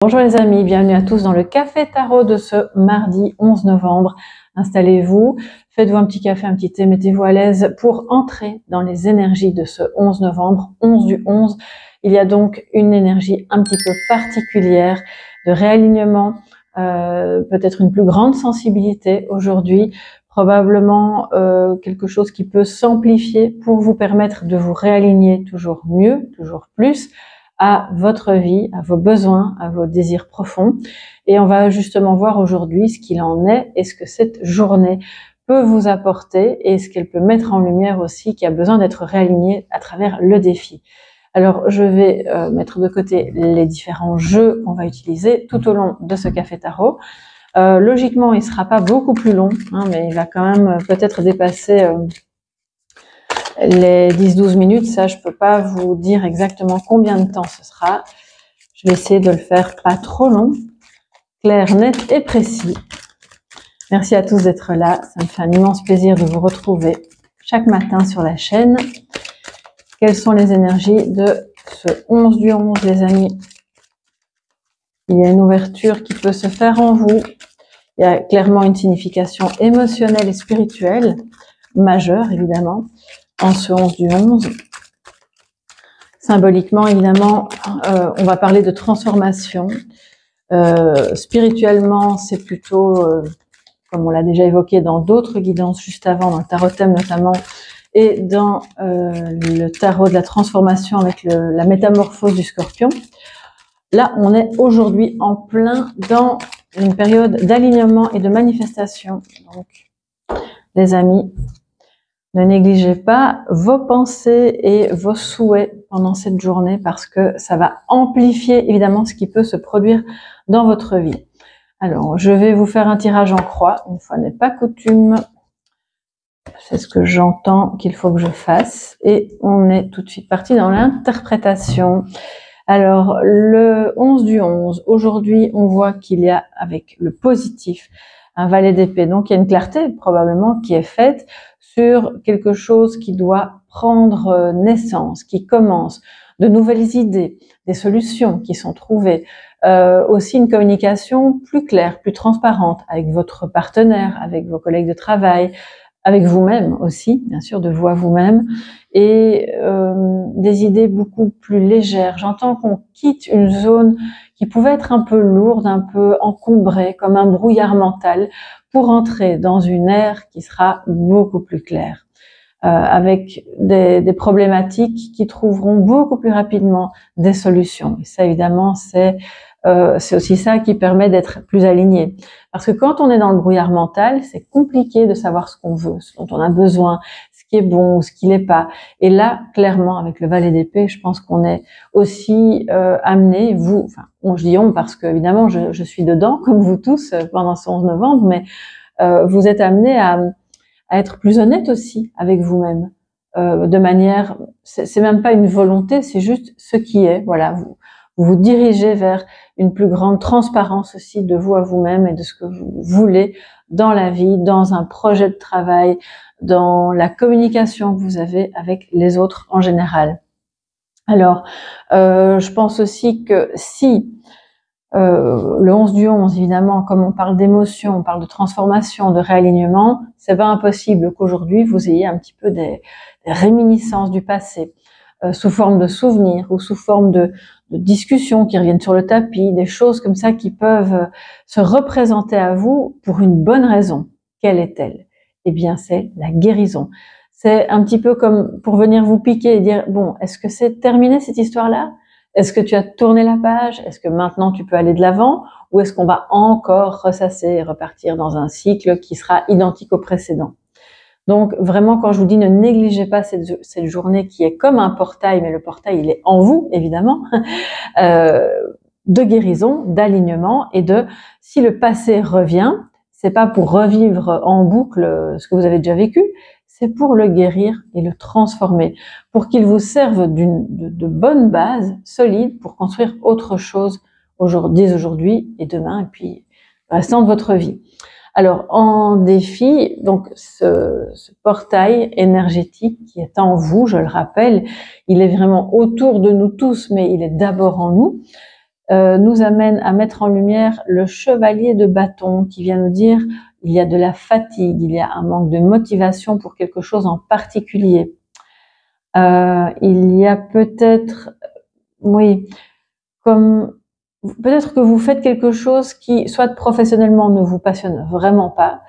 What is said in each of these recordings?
Bonjour les amis, bienvenue à tous dans le Café Tarot de ce mardi 11 novembre. Installez-vous, faites-vous un petit café, un petit thé, mettez-vous à l'aise pour entrer dans les énergies de ce 11 novembre, 11 du 11. Il y a donc une énergie un petit peu particulière de réalignement, peut-être une plus grande sensibilité aujourd'hui, probablement quelque chose qui peut s'amplifier pour vous permettre de vous réaligner toujours mieux, toujours plus, à votre vie, à vos besoins, à vos désirs profonds. Et on va justement voir aujourd'hui ce qu'il en est et ce que cette journée peut vous apporter et ce qu'elle peut mettre en lumière aussi qui a besoin d'être réaligné à travers le défi. Alors, je vais mettre de côté les différents jeux qu'on va utiliser tout au long de ce Café Tarot. Logiquement, il sera pas beaucoup plus long, mais il va quand même peut-être dépasser les 10-12 minutes, ça je peux pas vous dire exactement combien de temps ce sera. Je vais essayer de le faire pas trop long, clair, net et précis. Merci à tous d'être là, ça me fait un immense plaisir de vous retrouver chaque matin sur la chaîne. Quelles sont les énergies de ce 11 du 11 les amis? Il y a une ouverture qui peut se faire en vous. Il y a clairement une signification émotionnelle et spirituelle, majeure évidemment, en ce 11 du 11. Symboliquement, évidemment, on va parler de transformation. Spirituellement, c'est plutôt, comme on l'a déjà évoqué dans d'autres guidances juste avant, dans le tarot thème notamment, et dans le tarot de la transformation avec la métamorphose du scorpion. Là, on est aujourd'hui en plein dans une période d'alignement et de manifestation. Donc, les amis, ne négligez pas vos pensées et vos souhaits pendant cette journée parce que ça va amplifier évidemment ce qui peut se produire dans votre vie. Alors, je vais vous faire un tirage en croix, une fois n'est pas coutume. C'est ce que j'entends qu'il faut que je fasse. Et on est tout de suite parti dans l'interprétation. Alors, le 11 du 11, aujourd'hui, on voit qu'il y a avec le positif un valet d'épée. Donc, il y a une clarté probablement qui est faite sur quelque chose qui doit prendre naissance, qui commence, de nouvelles idées, des solutions qui sont trouvées, aussi une communication plus claire, plus transparente avec votre partenaire, avec vos collègues de travail, avec vous-même aussi, bien sûr, de vous à vous-même, et des idées beaucoup plus légères. J'entends qu'on quitte une zone qui pouvait être un peu lourde, un peu encombrée, comme un brouillard mental, pour entrer dans une ère qui sera beaucoup plus claire, avec des problématiques qui trouveront beaucoup plus rapidement des solutions. Et ça, évidemment, c'est aussi ça qui permet d'être plus aligné. Parce que quand on est dans le brouillard mental, c'est compliqué de savoir ce qu'on veut, ce dont on a besoin, ce qui est bon ou ce qui l'est pas. Et là, clairement, avec le valet d'épée, je pense qu'on est aussi amené, vous, enfin, je dis on parce que évidemment, je suis dedans, comme vous tous, pendant ce 11 novembre, mais vous êtes amené à être plus honnête aussi avec vous-même, de manière, c'est même pas une volonté, c'est juste ce qui est. Voilà, vous vous dirigez vers une plus grande transparence aussi de vous à vous-même et de ce que vous voulez dans la vie, dans un projet de travail, dans la communication que vous avez avec les autres en général. Alors, je pense aussi que si le 11 du 11, évidemment, comme on parle d'émotion, on parle de transformation, de réalignement, c'est pas impossible qu'aujourd'hui vous ayez un petit peu des réminiscences du passé, sous forme de souvenirs ou sous forme de discussions qui reviennent sur le tapis, des choses comme ça qui peuvent se représenter à vous pour une bonne raison. Quelle est-elle? Eh bien, c'est la guérison. C'est un petit peu comme pour venir vous piquer et dire, bon, est-ce que c'est terminé cette histoire-là? Est-ce que tu as tourné la page? Est-ce que maintenant tu peux aller de l'avant? Ou est-ce qu'on va encore ressasser et repartir dans un cycle qui sera identique au précédent? Donc vraiment, quand je vous dis ne négligez pas cette journée qui est comme un portail, mais le portail il est en vous évidemment, de guérison, d'alignement et de si le passé revient, c'est pas pour revivre en boucle ce que vous avez déjà vécu, c'est pour le guérir et le transformer, pour qu'il vous serve de bonne base solide pour construire autre chose dès aujourd'hui et demain et puis le restant de votre vie. Alors, en défi, donc ce portail énergétique qui est en vous, je le rappelle, il est vraiment autour de nous tous, mais il est d'abord en nous. nous amène à mettre en lumière le chevalier de bâton qui vient nous dire il y a de la fatigue, il y a un manque de motivation pour quelque chose en particulier. Il y a peut-être, oui, comme peut-être que vous faites quelque chose qui, soit professionnellement, ne vous passionne vraiment pas,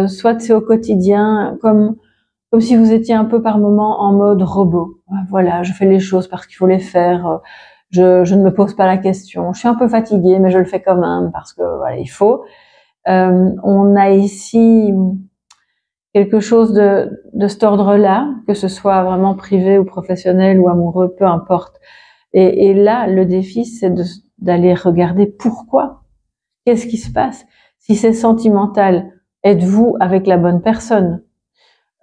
soit c'est au quotidien, comme si vous étiez un peu par moment en mode robot. Voilà, je fais les choses parce qu'il faut les faire. Je ne me pose pas la question. Je suis un peu fatiguée, mais je le fais quand même parce que voilà, il faut. On a ici quelque chose de cet ordre-là, que ce soit vraiment privé ou professionnel ou amoureux, peu importe. Et là, le défi, c'est d'aller regarder pourquoi. Qu'est-ce qui se passe? Si c'est sentimental, êtes-vous avec la bonne personne?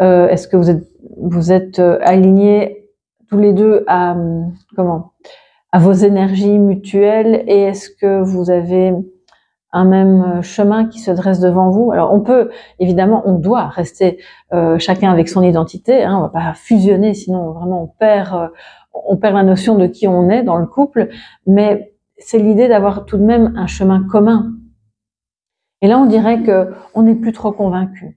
Est-ce que vous êtes alignés tous les deux à vos énergies mutuelles, et est-ce que vous avez un même chemin qui se dresse devant vous? Alors on peut, évidemment, on doit rester chacun avec son identité, hein, on va pas fusionner, sinon vraiment on perd la notion de qui on est dans le couple, mais c'est l'idée d'avoir tout de même un chemin commun. Et là, on dirait que on n'est plus trop convaincu.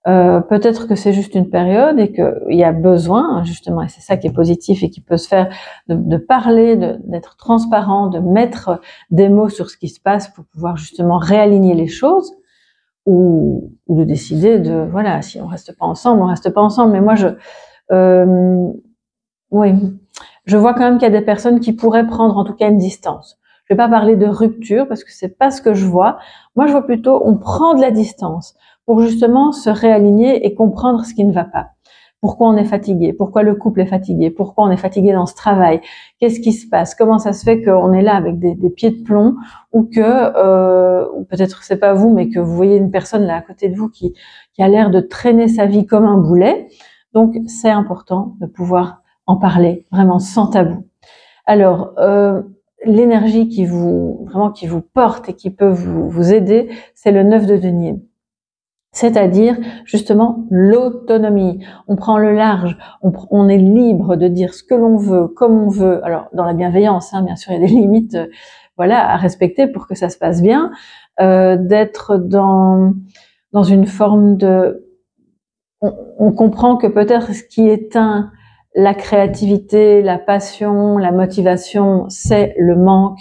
Peut-être que c'est juste une période et qu'il y a besoin, justement, et c'est ça qui est positif et qui peut se faire, de parler, d'être transparent, de mettre des mots sur ce qui se passe pour pouvoir justement réaligner les choses, ou de décider de, voilà, si on reste pas ensemble, on reste pas ensemble. Mais moi, oui, je vois quand même qu'il y a des personnes qui pourraient prendre en tout cas une distance. Je vais pas parler de rupture parce que c'est pas ce que je vois. Moi, je vois plutôt, on prend de la distance pour justement se réaligner et comprendre ce qui ne va pas. Pourquoi on est fatigué? Pourquoi le couple est fatigué? Pourquoi on est fatigué dans ce travail? Qu'est-ce qui se passe? Comment ça se fait qu'on est là avec des pieds de plomb, ou que, ou peut-être c'est pas vous, mais que vous voyez une personne là à côté de vous qui a l'air de traîner sa vie comme un boulet. Donc, c'est important de pouvoir en parler vraiment sans tabou. Alors, l'énergie qui vous porte et qui peut vous aider, c'est le 9 de denier. C'est-à-dire justement l'autonomie. On prend le large, on est libre de dire ce que l'on veut, comme on veut. Alors dans la bienveillance, hein, bien sûr, il y a des limites, voilà, à respecter pour que ça se passe bien. D'être dans une forme de, on comprend que peut-être ce qui éteint la créativité, la passion, la motivation, c'est le manque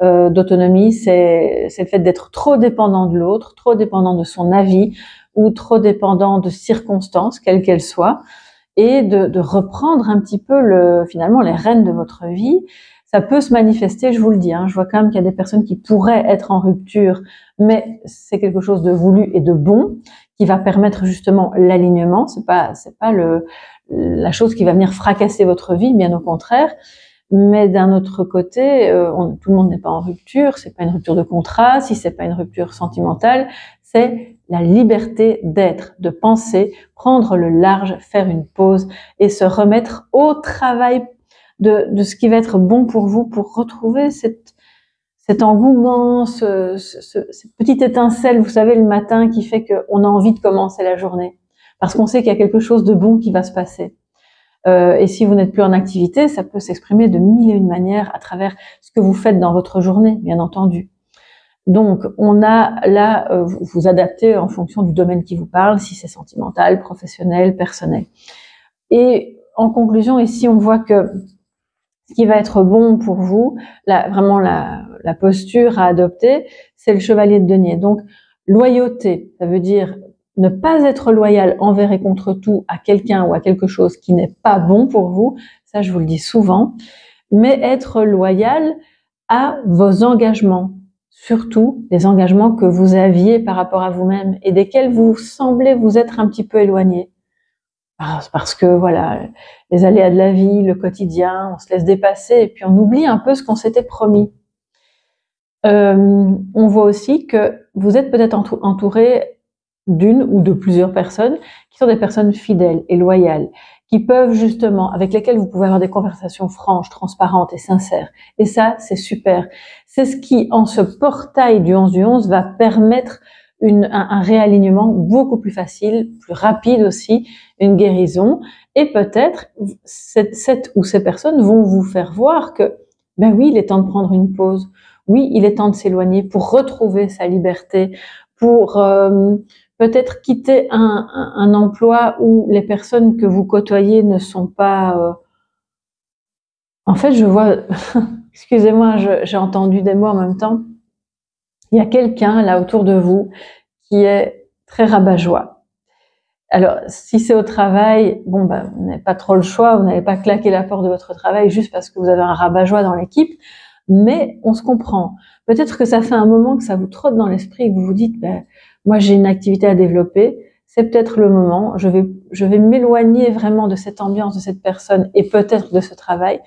d'autonomie, c'est le fait d'être trop dépendant de l'autre, trop dépendant de son avis, ou trop dépendant de circonstances, quelles qu'elles soient, et de reprendre un petit peu finalement les rênes de votre vie. Ça peut se manifester, je vous le dis, hein, je vois quand même qu'il y a des personnes qui pourraient être en rupture, mais c'est quelque chose de voulu et de bon, qui va permettre justement l'alignement. C'est pas la chose qui va venir fracasser votre vie, bien au contraire. Mais d'un autre côté, tout le monde n'est pas en rupture, c'est pas une rupture de contrat, si c'est pas une rupture sentimentale, c'est la liberté d'être, de penser, prendre le large, faire une pause et se remettre au travail de ce qui va être bon pour vous, pour retrouver cet engouement, cette petite étincelle, vous savez, le matin qui fait qu'on a envie de commencer la journée, parce qu'on sait qu'il y a quelque chose de bon qui va se passer. Et si vous n'êtes plus en activité, ça peut s'exprimer de mille et une manières à travers ce que vous faites dans votre journée, bien entendu. Donc, on a là, vous adaptez en fonction du domaine qui vous parle, si c'est sentimental, professionnel, personnel. Et en conclusion, ici, on voit que ce qui va être bon pour vous, vraiment la posture à adopter, c'est le chevalier de denier. Donc, loyauté, ça veut dire ne pas être loyal envers et contre tout à quelqu'un ou à quelque chose qui n'est pas bon pour vous, ça je vous le dis souvent, mais être loyal à vos engagements, surtout les engagements que vous aviez par rapport à vous-même et desquels vous semblez vous être un petit peu éloigné. Parce que voilà, les aléas de la vie, le quotidien, on se laisse dépasser et puis on oublie un peu ce qu'on s'était promis. On voit aussi que vous êtes peut-être entouré d'une ou de plusieurs personnes qui sont des personnes fidèles et loyales, qui peuvent justement, avec lesquelles vous pouvez avoir des conversations franches, transparentes et sincères. Et ça, c'est super. C'est ce qui, en ce portail du 11 du 11, va permettre un réalignement beaucoup plus facile, plus rapide aussi, une guérison. Et peut-être, cette ou ces personnes vont vous faire voir que Ben oui, il est temps de prendre une pause. Oui, il est temps de s'éloigner pour retrouver sa liberté, pour peut-être quitter un emploi où les personnes que vous côtoyez ne sont pas... En fait, je vois... Excusez-moi, j'ai entendu des mots en même temps. Il y a quelqu'un là autour de vous qui est très rabat-joie. Alors, si c'est au travail, bon, ben, vous n'avez pas trop le choix, vous n'allez pas claquer la porte de votre travail juste parce que vous avez un rabat-joie dans l'équipe, mais on se comprend. Peut-être que ça fait un moment que ça vous trotte dans l'esprit et que vous vous dites, ben, moi j'ai une activité à développer, c'est peut-être le moment, je vais m'éloigner vraiment de cette ambiance, de cette personne et peut-être de ce travail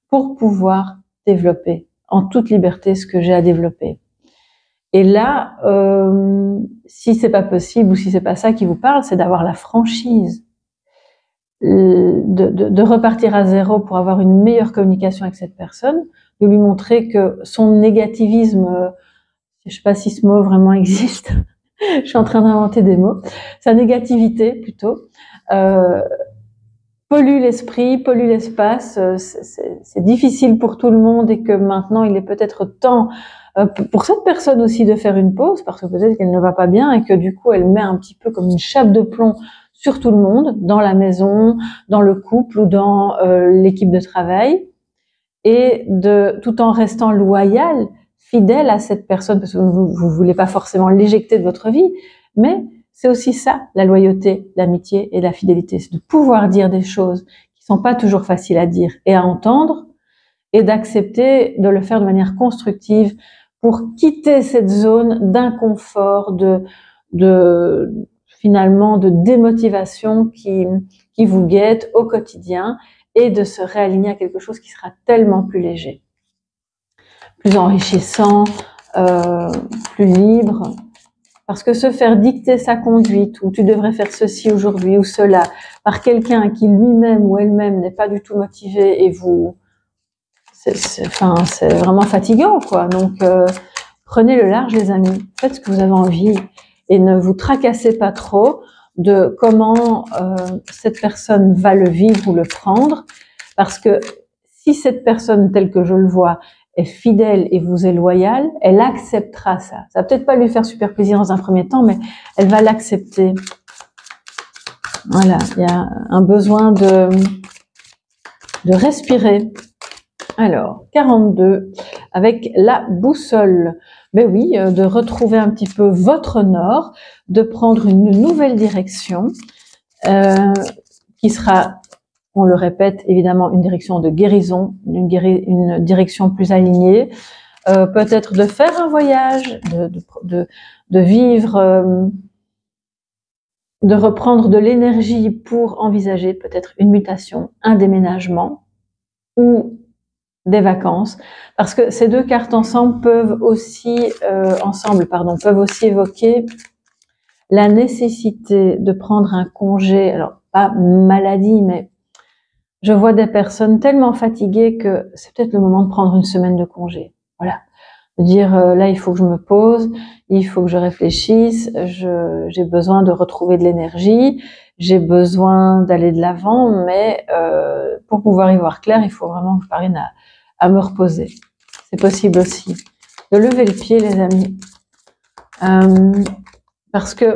pour pouvoir développer en toute liberté ce que j'ai à développer. Et là, si c'est pas possible ou si c'est pas ça qui vous parle, c'est d'avoir la franchise, de repartir à zéro pour avoir une meilleure communication avec cette personne, de lui montrer que son négativisme, je sais pas si ce mot vraiment existe, je suis en train d'inventer des mots, sa négativité plutôt, pollue l'esprit, pollue l'espace, c'est difficile pour tout le monde et que maintenant il est peut-être temps pour cette personne aussi de faire une pause parce que peut-être qu'elle ne va pas bien et que du coup elle met un petit peu comme une chape de plomb sur tout le monde, dans la maison, dans le couple ou dans l'équipe de travail, et tout en restant loyal, fidèle à cette personne parce que vous voulez pas forcément l'éjecter de votre vie, mais c'est aussi ça, la loyauté, l'amitié et la fidélité, c'est de pouvoir dire des choses qui sont pas toujours faciles à dire et à entendre, et d'accepter de le faire de manière constructive pour quitter cette zone d'inconfort, finalement de démotivation qui vous guette au quotidien, et de se réaligner à quelque chose qui sera tellement plus léger, plus enrichissant, plus libre. Parce que se faire dicter sa conduite, ou tu devrais faire ceci aujourd'hui ou cela, par quelqu'un qui lui-même ou elle-même n'est pas du tout motivé et vous... c'est vraiment fatigant, quoi. Donc, prenez le large, les amis. Faites ce que vous avez envie et ne vous tracassez pas trop de comment cette personne va le vivre ou le prendre, parce que si cette personne, telle que je le vois, est fidèle et vous est loyale, elle acceptera ça. Ça va peut-être pas lui faire super plaisir dans un premier temps, mais elle va l'accepter. Voilà, il y a un besoin de respirer. Alors, 42, avec la boussole. Ben oui, de retrouver un petit peu votre nord, de prendre une nouvelle direction, qui sera, on le répète, évidemment, une direction de guérison, une direction plus alignée, peut-être de faire un voyage, de vivre, de reprendre de l'énergie pour envisager peut-être une mutation, un déménagement ou des vacances, parce que ces deux cartes ensemble peuvent aussi évoquer la nécessité de prendre un congé, alors pas maladie, mais je vois des personnes tellement fatiguées que c'est peut-être le moment de prendre une semaine de congé. Voilà, de dire là il faut que je me pose, il faut que je réfléchisse, j'ai besoin de retrouver de l'énergie, j'ai besoin d'aller de l'avant, mais pour pouvoir y voir clair, il faut vraiment que je parvienne à me reposer. C'est possible aussi de lever le pied, les amis, parce que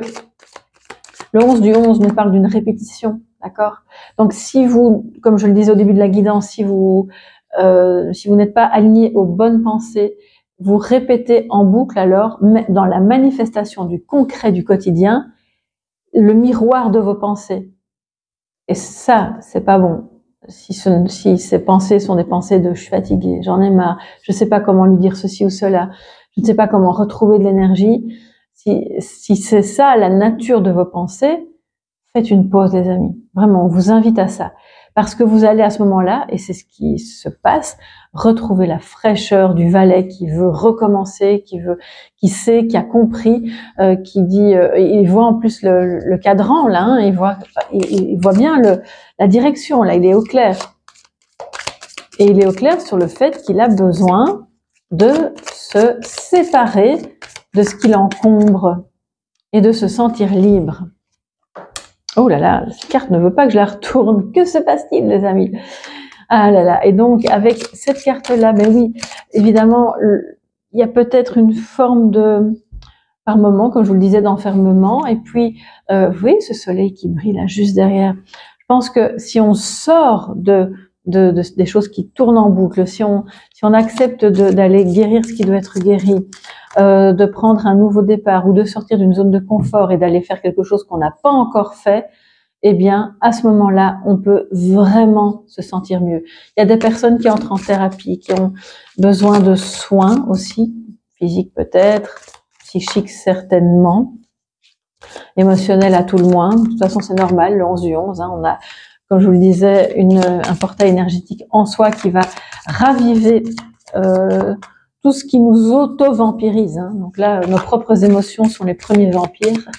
le 11 du 11 nous parle d'une répétition, d'accord? Donc si vous, comme je le disais au début de la guidance, si vous n'êtes pas aligné aux bonnes pensées, vous répétez en boucle alors, dans la manifestation du concret du quotidien, le miroir de vos pensées. Et ça, c'est pas bon. Si ces pensées sont des pensées de « je suis fatiguée, j'en ai marre, je ne sais pas comment lui dire ceci ou cela, je ne sais pas comment retrouver de l'énergie », si c'est ça la nature de vos pensées, faites une pause, les amis. Vraiment, on vous invite à ça. Parce que vous allez à ce moment-là, et c'est ce qui se passe, retrouver la fraîcheur du valet qui veut recommencer, qui sait, qui a compris, qui dit, il voit en plus le cadran là, hein, il voit bien la direction là, il est au clair. Et il est au clair sur le fait qu'il a besoin de se séparer de ce qui l'encombre et de se sentir libre. Oh là là, cette carte ne veut pas que je la retourne. Que se passe-t-il, les amis? Ah là là. Et donc, avec cette carte-là, ben oui, évidemment, il y a peut-être une forme de, par moment, comme je vous le disais, d'enfermement. Et puis, vous voyez ce soleil qui brille là, juste derrière. Je pense que si on sort des choses qui tournent en boucle, si on accepte d'aller guérir ce qui doit être guéri, de prendre un nouveau départ ou de sortir d'une zone de confort et d'aller faire quelque chose qu'on n'a pas encore fait, eh bien, à ce moment-là, on peut vraiment se sentir mieux. Il y a des personnes qui entrent en thérapie, qui ont besoin de soins aussi, physiques peut-être, psychiques certainement, émotionnels à tout le moins. De toute façon, c'est normal, le 11 du 11, hein, on a, comme je vous le disais, un portail énergétique en soi qui va raviver tout ce qui nous auto-vampirise. Hein. Donc là, nos propres émotions sont les premiers vampires.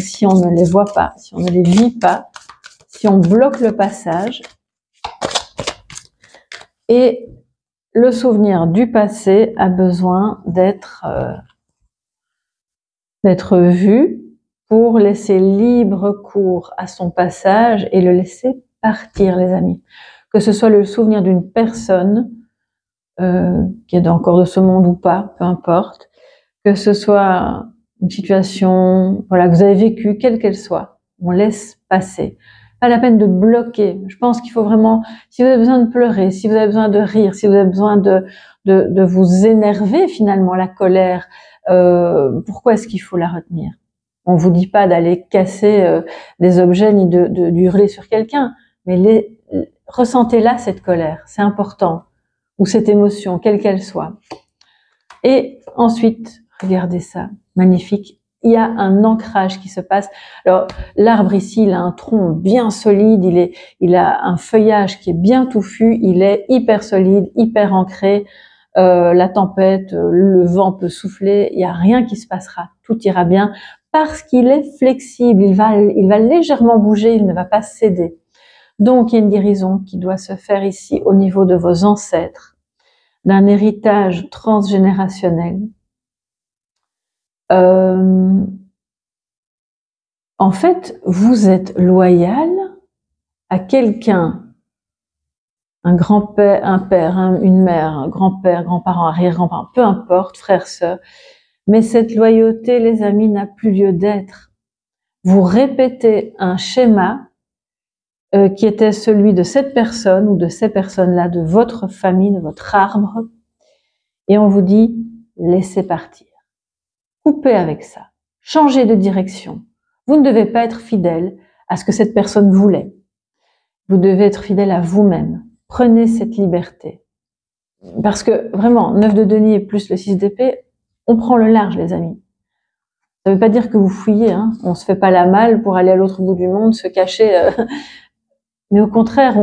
Si on ne les voit pas, si on ne les vit pas, si on bloque le passage. Et le souvenir du passé a besoin d'être vu pour laisser libre cours à son passage et le laisser partir, les amis. Que ce soit le souvenir d'une personne qui est encore de ce monde ou pas, peu importe, que ce soit une situation voilà, que vous avez vécue, quelle qu'elle soit, on laisse passer. Pas la peine de bloquer. Je pense qu'il faut vraiment, si vous avez besoin de pleurer, si vous avez besoin de rire, si vous avez besoin de vous énerver finalement, la colère, pourquoi est-ce qu'il faut la retenir? On vous dit pas d'aller casser des objets ni de hurler sur quelqu'un, mais ressentez-la cette colère, c'est important, ou cette émotion, quelle qu'elle soit. Et ensuite, regardez ça, magnifique. Il y a un ancrage qui se passe. Alors, l'arbre ici, il a un tronc bien solide, il a un feuillage qui est bien touffu, il est hyper solide, hyper ancré. La tempête, le vent peut souffler, il n'y a rien qui se passera, tout ira bien parce qu'il est flexible, il va légèrement bouger, il ne va pas céder. Donc, il y a une guérison qui doit se faire ici au niveau de vos ancêtres, d'un héritage transgénérationnel. En fait, vous êtes loyal à quelqu'un, un grand-père, un père, une mère, un grand-père, grands-parents, arrière-grands-parents, peu importe, frères, sœurs. Mais cette loyauté, les amis, n'a plus lieu d'être. Vous répétez un schéma qui était celui de cette personne ou de ces personnes-là, de votre famille, de votre arbre, et on vous dit, laissez partir. Coupez avec ça. Changez de direction. Vous ne devez pas être fidèle à ce que cette personne voulait. Vous devez être fidèle à vous-même. Prenez cette liberté. Parce que vraiment, 9 de denier plus le 6 d'épée, on prend le large, les amis. Ça ne veut pas dire que vous fouillez, hein. On se fait pas la malle pour aller à l'autre bout du monde, se cacher. Mais au contraire,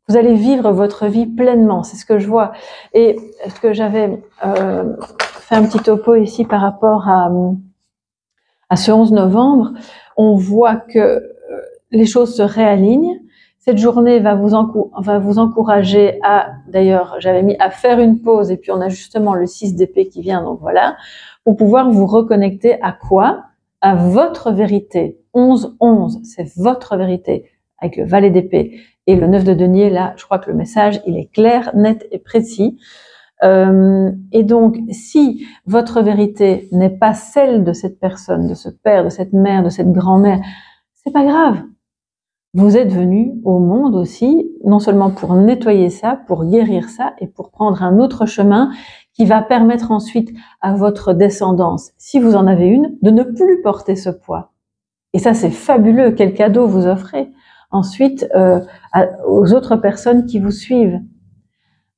vous allez vivre votre vie pleinement. C'est ce que je vois. Et ce que j'avais fait un petit topo ici par rapport à ce 11 novembre, on voit que les choses se réalignent. Cette journée va vous encourager à, d'ailleurs, j'avais mis à faire une pause, et puis on a justement le 6 d'épée qui vient, donc voilà, pour pouvoir vous reconnecter à quoi? À votre vérité. 11-11, c'est votre vérité, avec le valet d'épée et le 9 de denier. Là, je crois que le message, il est clair, net et précis. Et donc, si votre vérité n'est pas celle de cette personne, de ce père, de cette mère, de cette grand-mère, c'est pas grave. Vous êtes venu au monde aussi, non seulement pour nettoyer ça, pour guérir ça, et pour prendre un autre chemin qui va permettre ensuite à votre descendance, si vous en avez une, de ne plus porter ce poids. Et ça, c'est fabuleux. Quel cadeau vous offrez ensuite aux autres personnes qui vous suivent.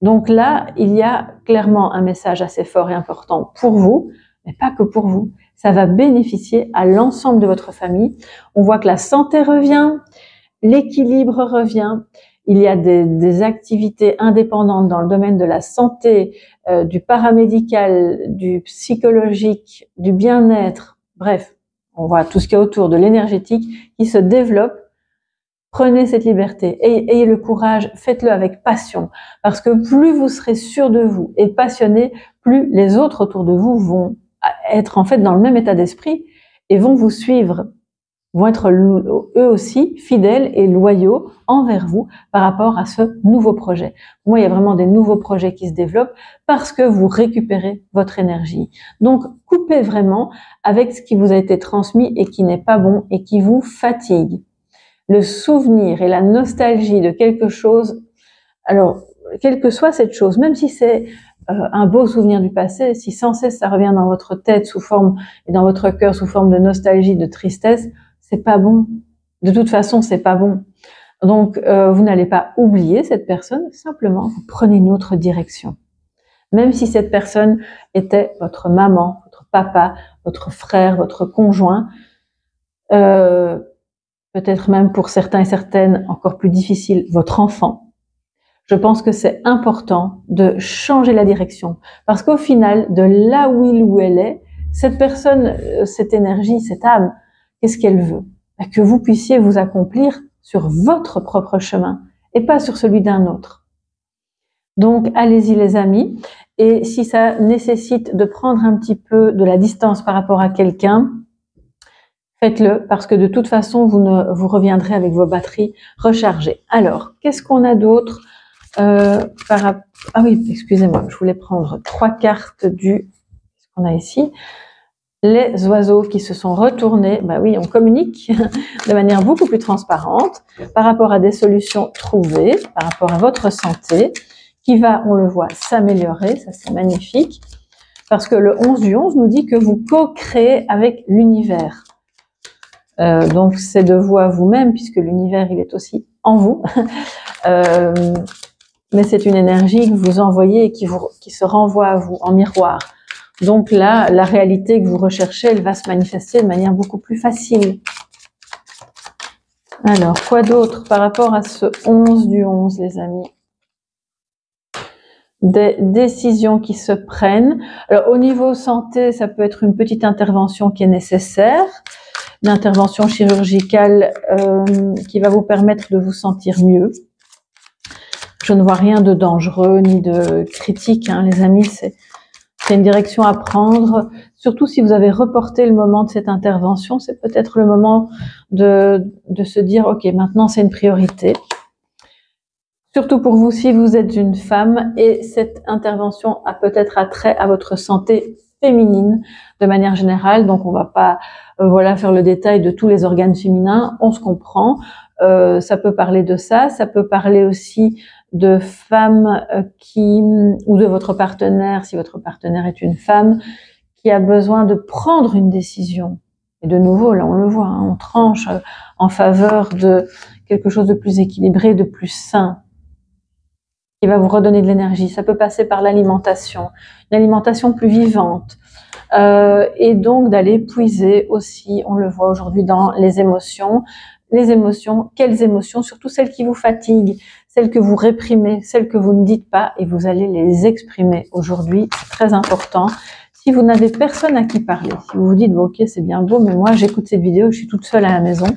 Donc là, il y a clairement un message assez fort et important pour vous, mais pas que pour vous. Ça va bénéficier à l'ensemble de votre famille. On voit que la santé revient, l'équilibre revient. Il y a des activités indépendantes dans le domaine de la santé, du paramédical, du psychologique, du bien-être. Bref, on voit tout ce qui est autour de l'énergétique qui se développe. Prenez cette liberté et ayez le courage, faites-le avec passion, parce que plus vous serez sûr de vous et passionné, plus les autres autour de vous vont être en fait dans le même état d'esprit et vont vous suivre. vont être eux aussi fidèles et loyaux envers vous par rapport à ce nouveau projet. Pour moi, il y a vraiment des nouveaux projets qui se développent parce que vous récupérez votre énergie. Donc, coupez vraiment avec ce qui vous a été transmis et qui n'est pas bon et qui vous fatigue. Le souvenir et la nostalgie de quelque chose, alors, quelle que soit cette chose, même si c'est un beau souvenir du passé, si sans cesse ça revient dans votre tête sous forme et dans votre cœur sous forme de nostalgie, de tristesse, c'est pas bon. De toute façon, c'est pas bon. Donc, vous n'allez pas oublier cette personne, simplement, vous prenez une autre direction. Même si cette personne était votre maman, votre papa, votre frère, votre conjoint, peut-être même pour certains et certaines encore plus difficile, votre enfant. Je pense que c'est important de changer la direction. Parce qu'au final, de là où il ou elle est, cette personne, cette énergie, cette âme, qu'est-ce qu'elle veut? Que vous puissiez vous accomplir sur votre propre chemin et pas sur celui d'un autre. Donc, allez-y les amis. Et si ça nécessite de prendre un petit peu de la distance par rapport à quelqu'un, faites-le parce que de toute façon, vous reviendrez avec vos batteries rechargées. Alors, qu'est-ce qu'on a d'autre? Ah oui, excusez-moi, je voulais prendre 3 cartes du... Qu'est-ce qu'on a ici? Les oiseaux qui se sont retournés. Bah oui, on communique de manière beaucoup plus transparente par rapport à des solutions trouvées, par rapport à votre santé, qui va, on le voit, s'améliorer. Ça, c'est magnifique. Parce que le 11 du 11 nous dit que vous co-créez avec l'univers. Donc, c'est de vous à vous-même, puisque l'univers, il est aussi en vous. Mais c'est une énergie que vous envoyez et qui se renvoie à vous en miroir. Donc là, la réalité que vous recherchez, elle va se manifester de manière beaucoup plus facile. Alors, quoi d'autre par rapport à ce 11 du 11, les amis? Des décisions qui se prennent. Alors, au niveau santé, ça peut être une petite intervention qui est nécessaire, une intervention chirurgicale qui va vous permettre de vous sentir mieux. Je ne vois rien de dangereux ni de critique, hein, les amis, c'est une direction à prendre. Surtout si vous avez reporté le moment de cette intervention, c'est peut-être le moment de se dire, ok, maintenant c'est une priorité. Surtout pour vous si vous êtes une femme et cette intervention a peut-être attrait à votre santé féminine de manière générale. Donc on va pas voilà faire le détail de tous les organes féminins, on se comprend. Ça peut parler de ça, ça peut parler aussi de femmes ou de votre partenaire, si votre partenaire est une femme, qui a besoin de prendre une décision. Et de nouveau, là on le voit, hein, on tranche en faveur de quelque chose de plus équilibré, de plus sain, qui va vous redonner de l'énergie. Ça peut passer par l'alimentation, une alimentation plus vivante, et donc d'aller puiser aussi, on le voit aujourd'hui dans les émotions. Les émotions, quelles émotions? Surtout celles qui vous fatiguent, celles que vous réprimez, celles que vous ne dites pas, et vous allez les exprimer aujourd'hui, c'est très important. Si vous n'avez personne à qui parler, si vous vous dites, bon, ok, c'est bien beau, mais moi j'écoute cette vidéo, je suis toute seule à la maison,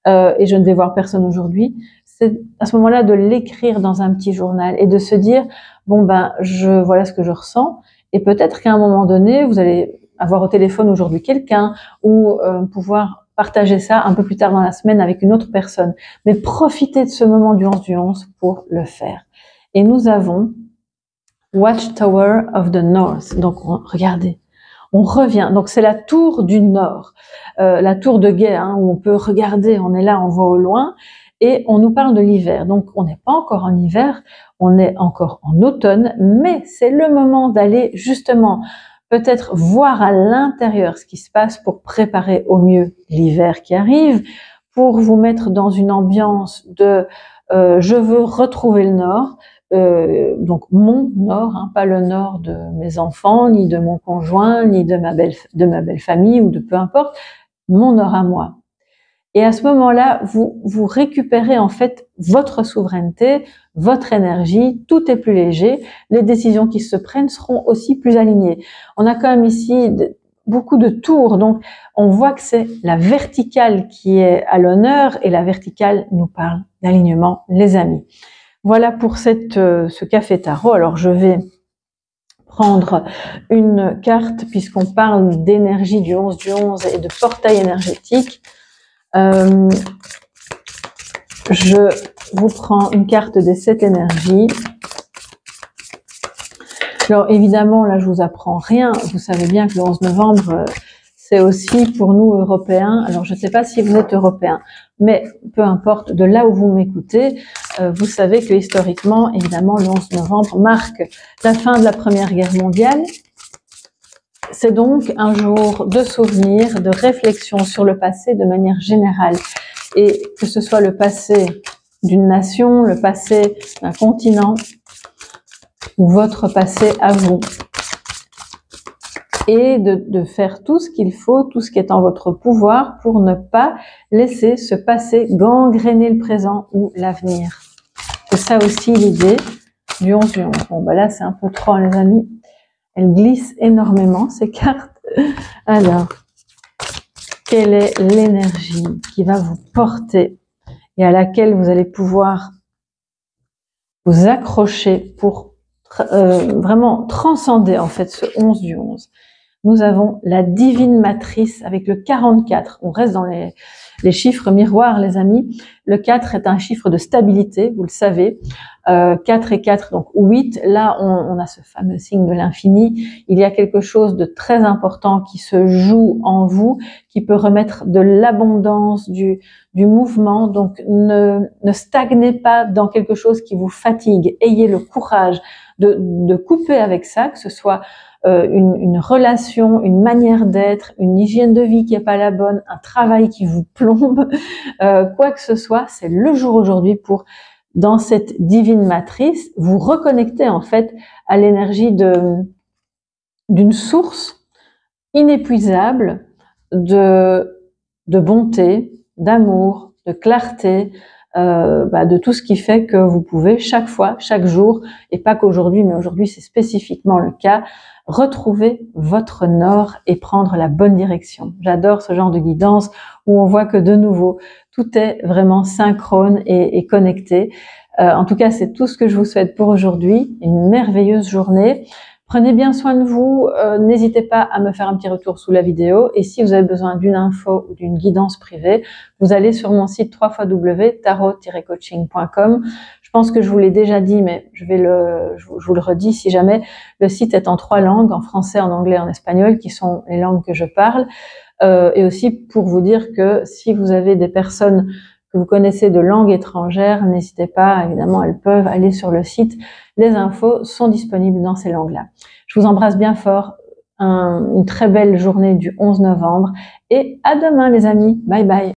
et je ne vais voir personne aujourd'hui, c'est à ce moment-là de l'écrire dans un petit journal et de se dire, bon ben, voilà ce que je ressens, et peut-être qu'à un moment donné, vous allez avoir au téléphone aujourd'hui quelqu'un, ou pouvoir partager ça un peu plus tard dans la semaine avec une autre personne. Mais profitez de ce moment du 11 du 11 pour le faire. Et nous avons Watchtower of the North. Donc, regardez, on revient. Donc, c'est la tour du Nord, la tour de guet, hein, où on peut regarder, on est là, on voit au loin, et on nous parle de l'hiver. Donc, on n'est pas encore en hiver, on est encore en automne, mais c'est le moment d'aller justement peut-être voir à l'intérieur ce qui se passe pour préparer au mieux l'hiver qui arrive, pour vous mettre dans une ambiance de je veux retrouver le Nord, donc mon Nord, hein, pas le Nord de mes enfants, ni de mon conjoint, ni de ma belle famille, ou de peu importe, mon Nord à moi. Et à ce moment-là, vous récupérez en fait votre souveraineté, votre énergie, tout est plus léger, les décisions qui se prennent seront aussi plus alignées. On a quand même ici beaucoup de tours, donc on voit que c'est la verticale qui est à l'honneur, et la verticale nous parle d'alignement, les amis. Voilà pour ce café tarot. Alors je vais prendre une carte puisqu'on parle d'énergie du 11 du 11 et de portail énergétique. Je vous prends une carte des 7 énergies. Alors évidemment, là je vous apprends rien. Vous savez bien que le 11 novembre, c'est aussi pour nous Européens. Alors je ne sais pas si vous êtes Européens, mais peu importe, de là où vous m'écoutez, vous savez que historiquement, évidemment, le 11 novembre marque la fin de la Première Guerre mondiale. C'est donc un jour de souvenir, de réflexion sur le passé de manière générale. Et que ce soit le passé d'une nation, le passé d'un continent, ou votre passé à vous. Et de faire tout ce qu'il faut, tout ce qui est en votre pouvoir pour ne pas laisser ce passé gangréner le présent ou l'avenir. C'est ça aussi l'idée du 11 du 11. Bon, ben là, c'est un peu trop, les amis. Elles glissent énormément, ces cartes. Alors, quelle est l'énergie qui va vous porter et à laquelle vous allez pouvoir vous accrocher pour vraiment transcender en fait ce 11 du 11. Nous avons la divine matrice avec le 44. On reste dans les chiffres miroirs, les amis. Le 4 est un chiffre de stabilité, vous le savez. 4 et 4, donc 8. Là, on a ce fameux signe de l'infini. Il y a quelque chose de très important qui se joue en vous, qui peut remettre de l'abondance, du mouvement. Donc, ne stagnez pas dans quelque chose qui vous fatigue. Ayez le courage de couper avec ça, que ce soit une relation, une manière d'être, une hygiène de vie qui est pas la bonne, un travail qui vous plombe, quoi que ce soit, c'est le jour aujourd'hui pour, dans cette divine matrice, vous reconnecter en fait à l'énergie d'une source inépuisable de bonté, d'amour, de clarté, de tout ce qui fait que vous pouvez chaque fois, chaque jour, et pas qu'aujourd'hui, mais aujourd'hui c'est spécifiquement le cas, retrouver votre nord et prendre la bonne direction. J'adore ce genre de guidance où on voit que de nouveau, tout est vraiment synchrone et connecté. En tout cas, c'est tout ce que je vous souhaite pour aujourd'hui. Une merveilleuse journée. Prenez bien soin de vous. N'hésitez pas à me faire un petit retour sous la vidéo. Et si vous avez besoin d'une info ou d'une guidance privée, vous allez sur mon site www.tarot-coaching.com. Je pense que je vous l'ai déjà dit, mais je vous le redis si jamais. Le site est en 3 langues, en français, en anglais, en espagnol, qui sont les langues que je parle. Et aussi pour vous dire que si vous avez des personnes que vous connaissez de langue étrangère, n'hésitez pas, évidemment, elles peuvent aller sur le site. Les infos sont disponibles dans ces langues-là. Je vous embrasse bien fort. Une très belle journée du 11 novembre. Et à demain, les amis. Bye bye.